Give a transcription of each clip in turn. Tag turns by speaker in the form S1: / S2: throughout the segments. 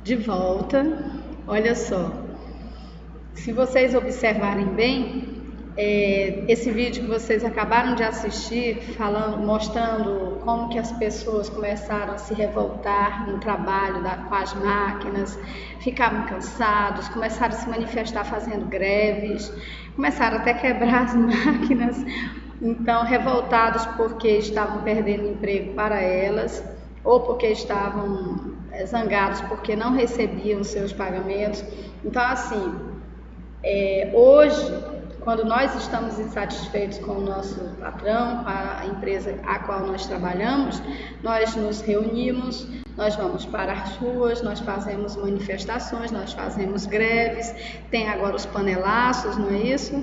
S1: De volta. Olha só, se vocês observarem bem, esse vídeo que vocês acabaram de assistir, mostrando como que as pessoas começaram a se revoltar no trabalho com as máquinas, ficavam cansados, começaram a se manifestar fazendo greves, começaram até a quebrar as máquinas, então revoltados porque estavam perdendo emprego para elas, ou porque estavam zangados porque não recebiam os seus pagamentos. Então, assim, hoje, quando nós estamos insatisfeitos com o nosso patrão, com a empresa a qual nós trabalhamos, nós nos reunimos, nós vamos para as ruas, nós fazemos manifestações, nós fazemos greves, tem agora os panelaços, não é isso?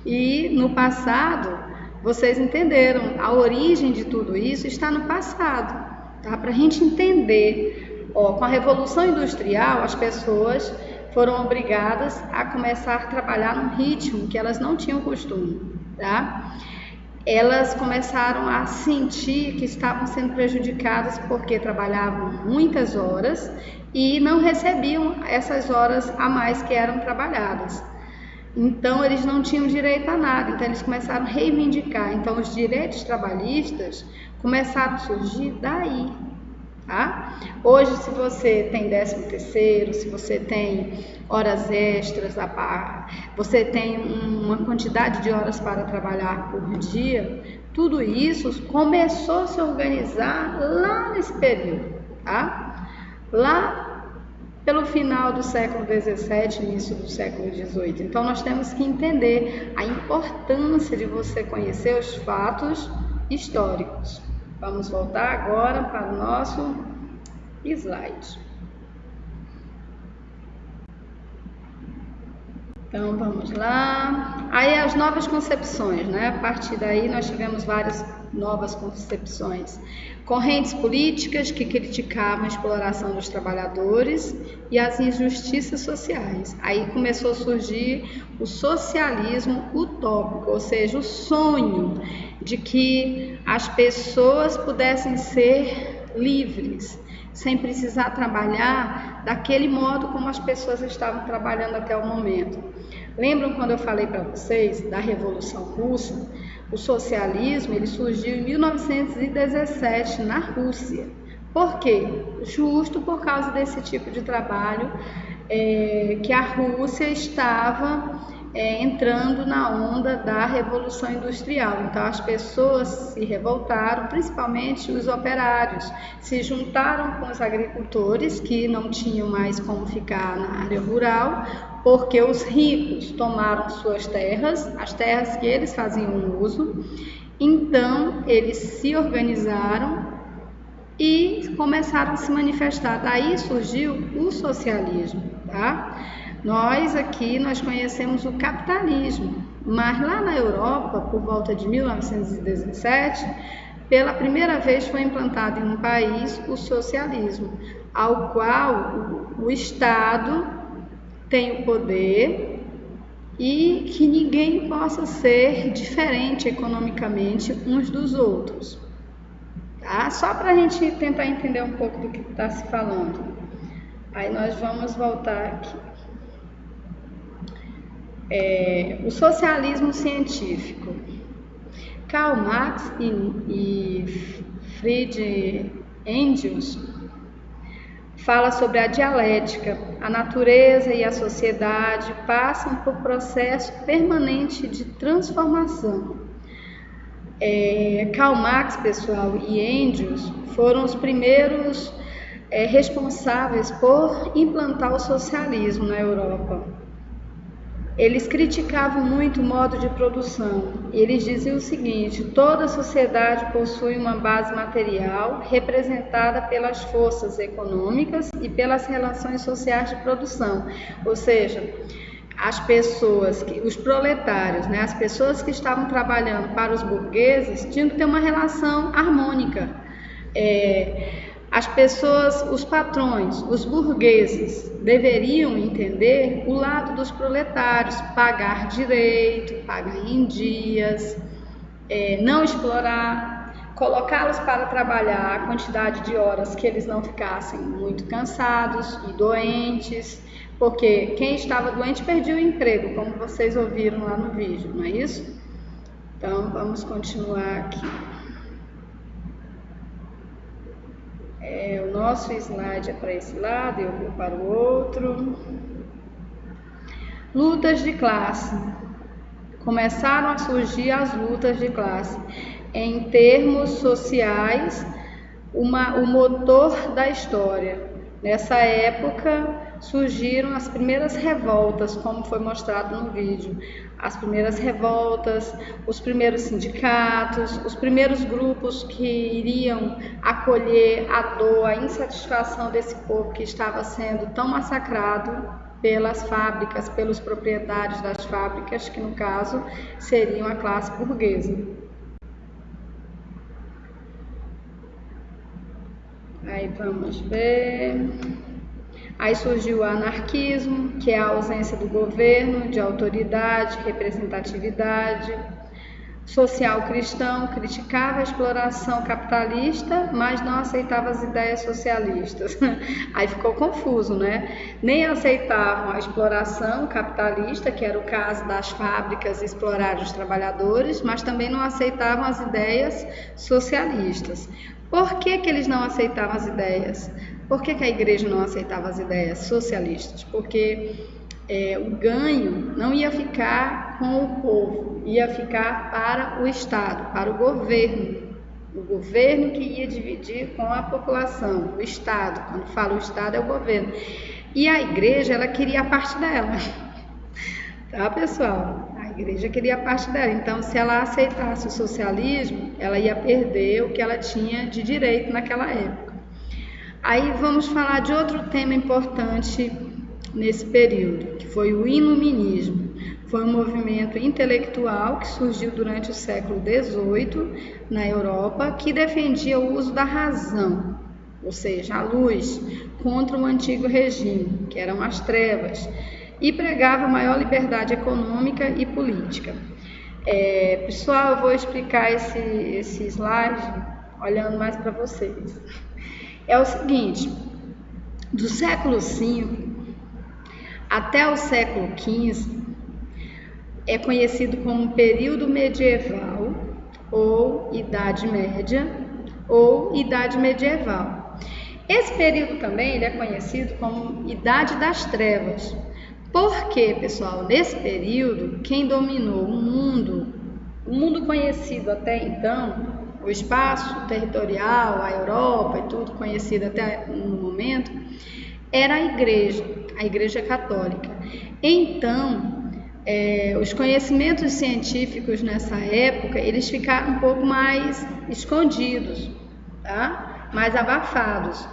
S1: E no passado, vocês entenderam, a origem de tudo isso está no passado. Tá? Para a gente entender, com a Revolução Industrial, as pessoas foram obrigadas a começar a trabalhar num ritmo que elas não tinham costume. Tá? Elas começaram a sentir que estavam sendo prejudicadas porque trabalhavam muitas horas e não recebiam essas horas a mais que eram trabalhadas. Então, eles não tinham direito a nada, então eles começaram a reivindicar. Então, os direitos trabalhistas começaram a surgir daí, tá? Hoje, se você tem 13º, se você tem horas extras, você tem uma quantidade de horas para trabalhar por dia, tudo isso começou a se organizar lá nesse período, tá? Lá pelo final do século XVII, início do século XVIII. Então, nós temos que entender a importância de você conhecer os fatos históricos. Vamos voltar agora para o nosso slide. Então, vamos lá. Aí, as novas concepções, né? A partir daí, nós tivemos várias novas concepções. Correntes políticas que criticavam a exploração dos trabalhadores e as injustiças sociais. Aí começou a surgir o socialismo utópico, ou seja, o sonho de que as pessoas pudessem ser livres, sem precisar trabalhar daquele modo como as pessoas estavam trabalhando até o momento. Lembram quando eu falei para vocês da Revolução Russa? O socialismo ele surgiu em 1917 na Rússia. Por quê? Justo por causa desse tipo de trabalho que a Rússia estava entrando na onda da Revolução Industrial. Então as pessoas se revoltaram, principalmente os operários, se juntaram com os agricultores que não tinham mais como ficar na área rural, porque os ricos tomaram suas terras, as terras que eles faziam uso, então eles se organizaram e começaram a se manifestar. Daí surgiu o socialismo, tá? Nós conhecemos o capitalismo, mas lá na Europa, por volta de 1917, pela primeira vez foi implantado em um país o socialismo, ao qual o Estado tem o poder e que ninguém possa ser diferente economicamente uns dos outros. Tá? Só para a gente tentar entender um pouco do que está se falando. Aí nós vamos voltar aqui. O socialismo científico. Karl Marx e Friedrich Engels fala sobre a dialética. A natureza e a sociedade passam por processo permanente de transformação. Karl Marx, pessoal, e Engels foram os primeiros responsáveis por implantar o socialismo na Europa. Eles criticavam muito o modo de produção. Eles diziam o seguinte: toda sociedade possui uma base material representada pelas forças econômicas e pelas relações sociais de produção. Ou seja, as pessoas, os proletários, né, as pessoas que estavam trabalhando para os burgueses tinham que ter uma relação harmônica. As pessoas, os patrões, os burgueses deveriam entender o lado dos proletários, pagar direito, pagar em dias, não explorar, colocá-los para trabalhar a quantidade de horas que eles não ficassem muito cansados e doentes, porque quem estava doente perdia o emprego, como vocês ouviram lá no vídeo, não é isso? Então, vamos continuar aqui. O nosso slide é para esse lado, eu vou para o outro. Lutas de classe. Começaram a surgir as lutas de classe. Em termos sociais, o motor da história. Nessa época surgiram as primeiras revoltas, como foi mostrado no vídeo. As primeiras revoltas, os primeiros sindicatos, os primeiros grupos que iriam acolher a dor, a insatisfação desse povo que estava sendo tão massacrado pelas fábricas, pelos proprietários das fábricas, que no caso seriam a classe burguesa. Aí vamos ver. Aí surgiu o anarquismo, que é a ausência do governo, de autoridade, representatividade. Social cristão criticava a exploração capitalista, mas não aceitava as ideias socialistas. Aí ficou confuso, né? Nem aceitavam a exploração capitalista, que era o caso das fábricas explorar os trabalhadores, mas também não aceitavam as ideias socialistas. Por que eles não aceitavam as ideias? Por que a igreja não aceitava as ideias socialistas? Porque o ganho não ia ficar com o povo, ia ficar para o Estado, para o governo. O governo que ia dividir com a população, o Estado. Quando falo o Estado, é o governo. E a igreja, ela queria a parte dela. Tá, pessoal? A igreja queria a parte dela. Então, se ela aceitasse o socialismo, ela ia perder o que ela tinha de direito naquela época. Aí vamos falar de outro tema importante nesse período, que foi o iluminismo. Foi um movimento intelectual que surgiu durante o século XVIII na Europa, que defendia o uso da razão, ou seja, a luz, contra o antigo regime, que eram as trevas, e pregava maior liberdade econômica e política. Pessoal, eu vou explicar esse slide olhando mais para vocês. É o seguinte, do século V até o século XV é conhecido como período medieval ou Idade Média ou Idade Medieval. Esse período também ele é conhecido como Idade das Trevas. Porque, pessoal, nesse período, quem dominou o mundo conhecido até então, o espaço territorial, a Europa e tudo conhecido até no momento, era a Igreja Católica. Então, os conhecimentos científicos nessa época, eles ficaram um pouco mais escondidos, tá? Mais abafados.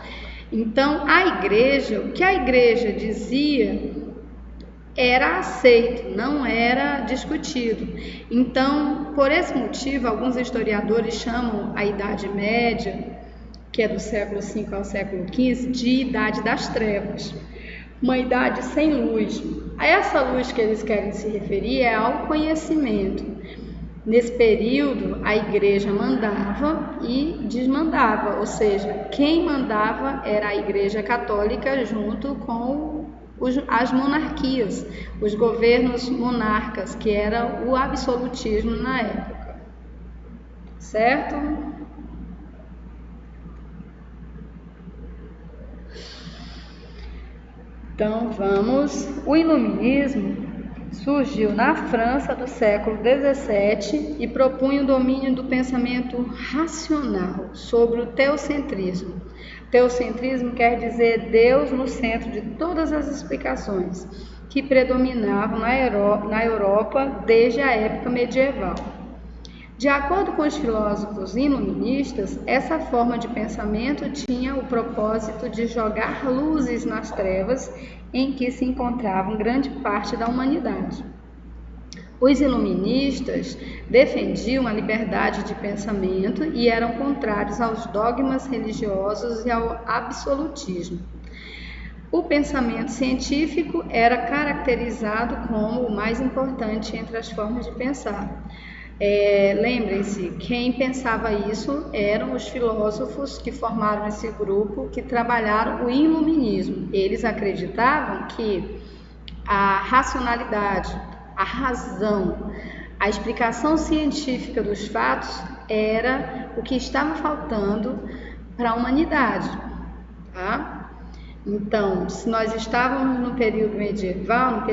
S1: Então, o que a igreja dizia era aceito, não era discutido. Então, por esse motivo, alguns historiadores chamam a Idade Média, que é do século V ao século XV, de Idade das Trevas, uma idade sem luz. A essa luz que eles querem se referir é ao conhecimento. Nesse período, a igreja mandava e desmandava, ou seja, quem mandava era a Igreja Católica junto com as monarquias, os governos monarcas, que era o absolutismo na época, certo? Então vamos, o iluminismo surgiu na França do século XVII e propunha o domínio do pensamento racional sobre o teocentrismo. Teocentrismo quer dizer Deus no centro de todas as explicações que predominavam na Europa desde a época medieval. De acordo com os filósofos iluministas, essa forma de pensamento tinha o propósito de jogar luzes nas trevas em que se encontrava grande parte da humanidade. Os iluministas defendiam a liberdade de pensamento e eram contrários aos dogmas religiosos e ao absolutismo. O pensamento científico era caracterizado como o mais importante entre as formas de pensar. Lembrem-se, quem pensava isso eram os filósofos que formaram esse grupo, que trabalharam o iluminismo. Eles acreditavam que a racionalidade, a razão, a explicação científica dos fatos era o que estava faltando para a humanidade, tá? Então, se nós estávamos no período medieval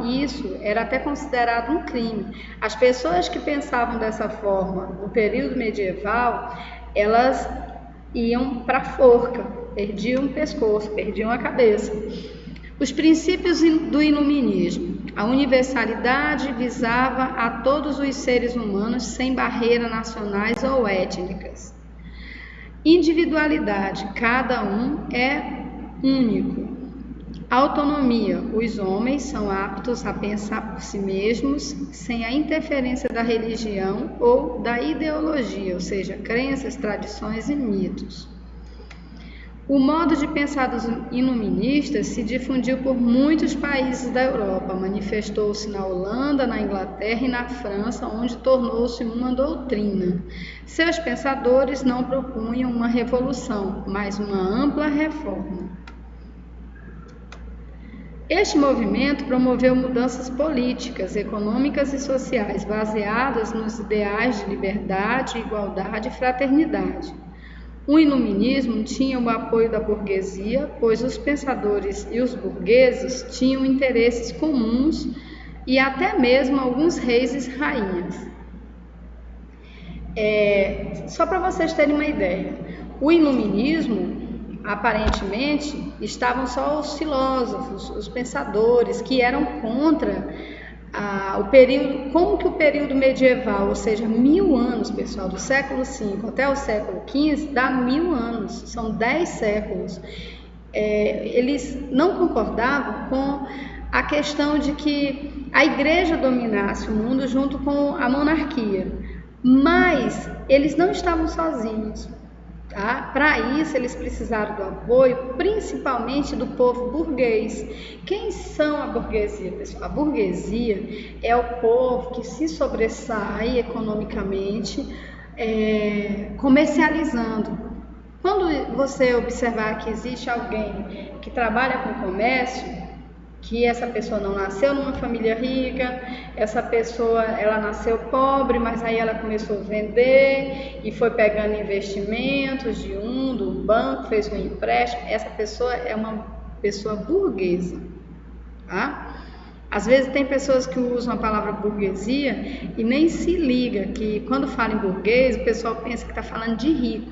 S1: isso era até considerado um crime. As pessoas que pensavam dessa forma no período medieval, elas iam para a forca, perdiam o pescoço, perdiam a cabeça. Os princípios do iluminismo. A universalidade visava a todos os seres humanos sem barreiras nacionais ou étnicas. Individualidade, cada um é único. Autonomia, os homens são aptos a pensar por si mesmos sem a interferência da religião ou da ideologia, ou seja, crenças, tradições e mitos. O modo de pensar dos iluministas se difundiu por muitos países da Europa, manifestou-se na Holanda, na Inglaterra e na França, onde tornou-se uma doutrina. Seus pensadores não propunham uma revolução, mas uma ampla reforma. Este movimento promoveu mudanças políticas, econômicas e sociais baseadas nos ideais de liberdade, igualdade e fraternidade. O iluminismo tinha o apoio da burguesia, pois os pensadores e os burgueses tinham interesses comuns e até mesmo alguns reis e rainhas. Só para vocês terem uma ideia, o iluminismo, aparentemente, estavam só os filósofos, os pensadores, que eram contra o período, como que o período medieval, ou seja, 1000 anos, pessoal, do século V até o século XV, dá 1000 anos, são 10 séculos. Eles não concordavam com a questão de que a igreja dominasse o mundo junto com a monarquia, mas eles não estavam sozinhos. Tá? Para isso, eles precisaram do apoio, principalmente do povo burguês. Quem são a burguesia, pessoal? A burguesia é o povo que se sobressai economicamente, comercializando. Quando você observar que existe alguém que trabalha com comércio, que essa pessoa não nasceu numa família rica, essa pessoa ela nasceu pobre, mas aí ela começou a vender e foi pegando investimentos do banco, fez um empréstimo. Essa pessoa é uma pessoa burguesa, tá? Às vezes tem pessoas que usam a palavra burguesia e nem se liga que quando fala em burguês, o pessoal pensa que está falando de rico.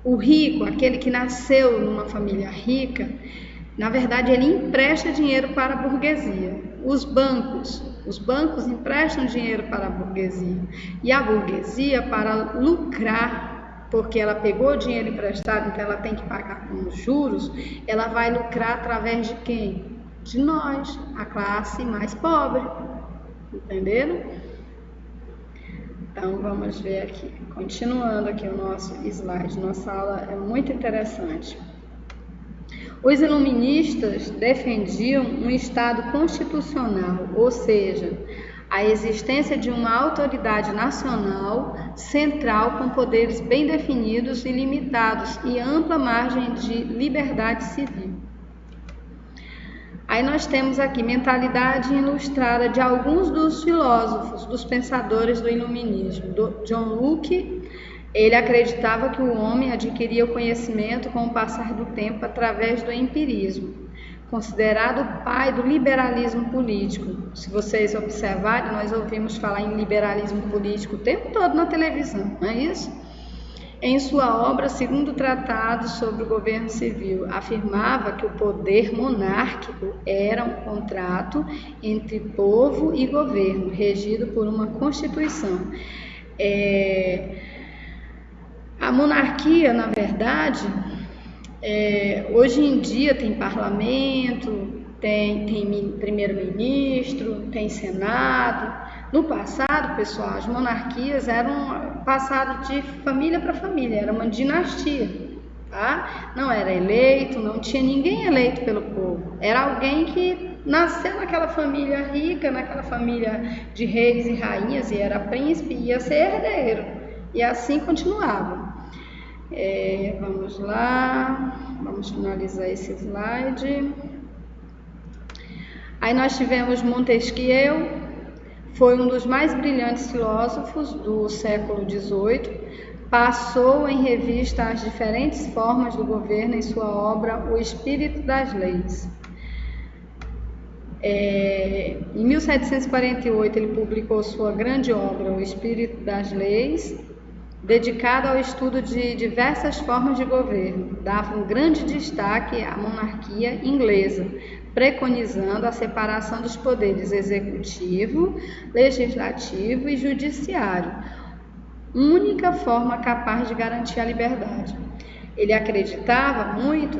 S1: O rico, aquele que nasceu numa família rica, na verdade, ele empresta dinheiro para a burguesia. Os bancos emprestam dinheiro para a burguesia. E a burguesia, para lucrar, porque ela pegou dinheiro emprestado, então ela tem que pagar com os juros, ela vai lucrar através de quem? De nós, a classe mais pobre. Entenderam? Então, vamos ver aqui. Continuando aqui o nosso slide. Nossa aula é muito interessante. Os iluministas defendiam um Estado constitucional, ou seja, a existência de uma autoridade nacional central com poderes bem definidos e limitados e ampla margem de liberdade civil. Aí nós temos aqui mentalidade ilustrada de alguns dos filósofos, dos pensadores do iluminismo. John Locke, ele acreditava que o homem adquiria o conhecimento com o passar do tempo através do empirismo, considerado o pai do liberalismo político. Se vocês observarem, nós ouvimos falar em liberalismo político o tempo todo na televisão, não é isso? Em sua obra, Segundo Tratado sobre o Governo Civil, afirmava que o poder monárquico era um contrato entre povo e governo, regido por uma Constituição. A monarquia, na verdade, hoje em dia tem parlamento, tem primeiro-ministro, tem senado. No passado, pessoal, as monarquias eram passadas de família para família, era uma dinastia, tá? Não era eleito, não tinha ninguém eleito pelo povo, era alguém que nasceu naquela família rica, naquela família de reis e rainhas, e era príncipe, e ia ser herdeiro. E assim continuava. Vamos lá, vamos finalizar esse slide. Aí nós tivemos Montesquieu, foi um dos mais brilhantes filósofos do século XVIII, passou em revista as diferentes formas do governo em sua obra O Espírito das Leis. Em 1748 ele publicou sua grande obra O Espírito das Leis, dedicada ao estudo de diversas formas de governo. Dava um grande destaque à monarquia inglesa, preconizando a separação dos poderes executivo, legislativo e judiciário, única forma capaz de garantir a liberdade. Ele acreditava muito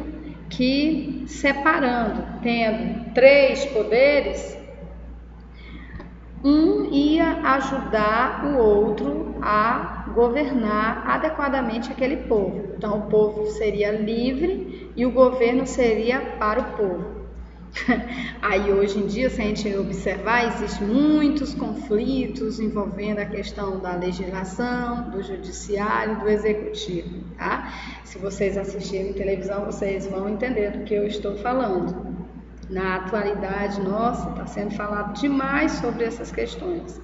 S1: que, separando, tendo 3 poderes, um ia ajudar o outro a governar adequadamente aquele povo. Então, o povo seria livre e o governo seria para o povo. Aí hoje em dia, se a gente observar, existem muitos conflitos envolvendo a questão da legislação, do judiciário, do executivo, tá? Se vocês assistirem televisão, vocês vão entender do que eu estou falando. Na atualidade, nossa, está sendo falado demais sobre essas questões.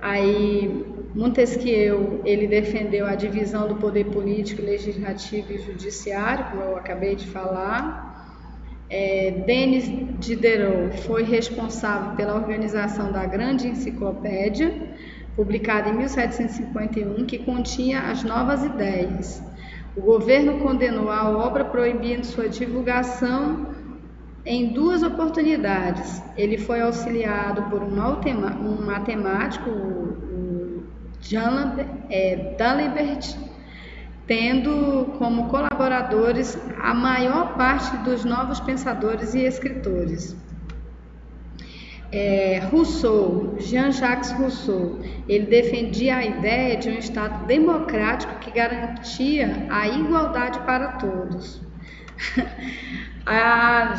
S1: Aí, Montesquieu, ele defendeu a divisão do poder político, legislativo e judiciário, como eu acabei de falar. Denis Diderot foi responsável pela organização da Grande Enciclopédia, publicada em 1751, que continha as novas ideias. O governo condenou a obra, proibindo sua divulgação em 2 oportunidades. Ele foi auxiliado por um matemático, o D'Alembert, tendo como colaboradores a maior parte dos novos pensadores e escritores. Rousseau, Jean-Jacques Rousseau, ele defendia a ideia de um Estado democrático que garantia a igualdade para todos.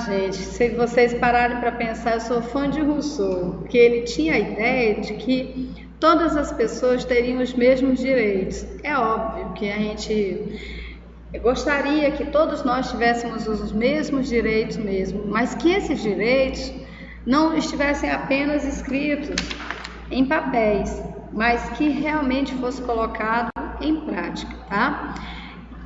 S1: Gente, se vocês pararem para pensar, eu sou fã de Rousseau, que ele tinha a ideia de que todas as pessoas teriam os mesmos direitos. É óbvio que a gente gostaria que todos nós tivéssemos os mesmos direitos mesmo, mas que esses direitos não estivessem apenas escritos em papéis, mas que realmente fosse colocado em prática, tá?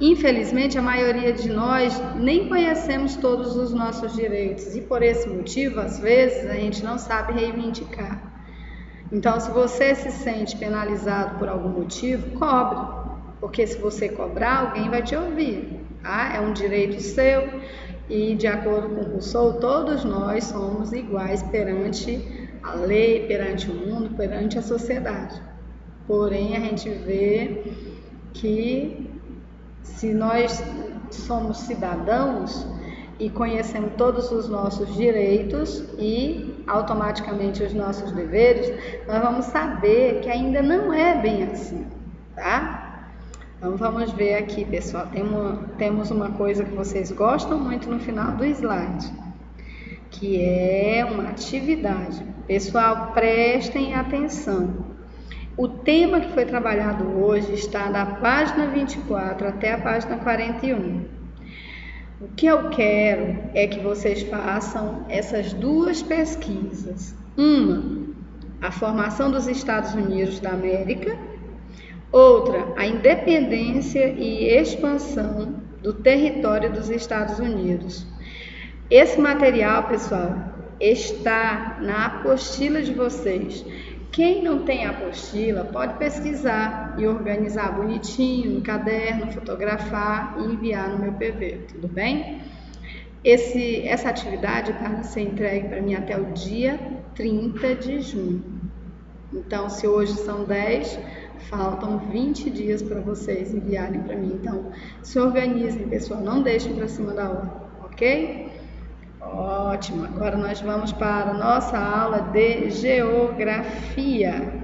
S1: Infelizmente, a maioria de nós nem conhecemos todos os nossos direitos e por esse motivo, às vezes, a gente não sabe reivindicar. Então, se você se sente penalizado por algum motivo, cobre, porque se você cobrar, alguém vai te ouvir, tá? É um direito seu e, de acordo com Rousseau, todos nós somos iguais perante a lei, perante o mundo, perante a sociedade. Porém, a gente vê que se nós somos cidadãos e conhecemos todos os nossos direitos e automaticamente os nossos deveres, nós vamos saber que ainda não é bem assim, tá? Então vamos ver aqui, pessoal, temos uma coisa que vocês gostam muito no final do slide, que é uma atividade. Pessoal, prestem atenção. O tema que foi trabalhado hoje está da página 24 até a página 41. O que eu quero é que vocês façam essas 2 pesquisas. Uma, a formação dos Estados Unidos da América. Outra, a independência e expansão do território dos Estados Unidos. Esse material, pessoal, está na apostila de vocês. Quem não tem apostila pode pesquisar e organizar bonitinho no caderno, fotografar e enviar no meu PV, tudo bem? Essa atividade vai ser entregue para mim até o dia 30 de junho. Então, se hoje são 10, faltam 20 dias para vocês enviarem para mim. Então, se organizem, pessoal, não deixem para cima da hora, ok? Ótimo, agora nós vamos para a nossa aula de geografia.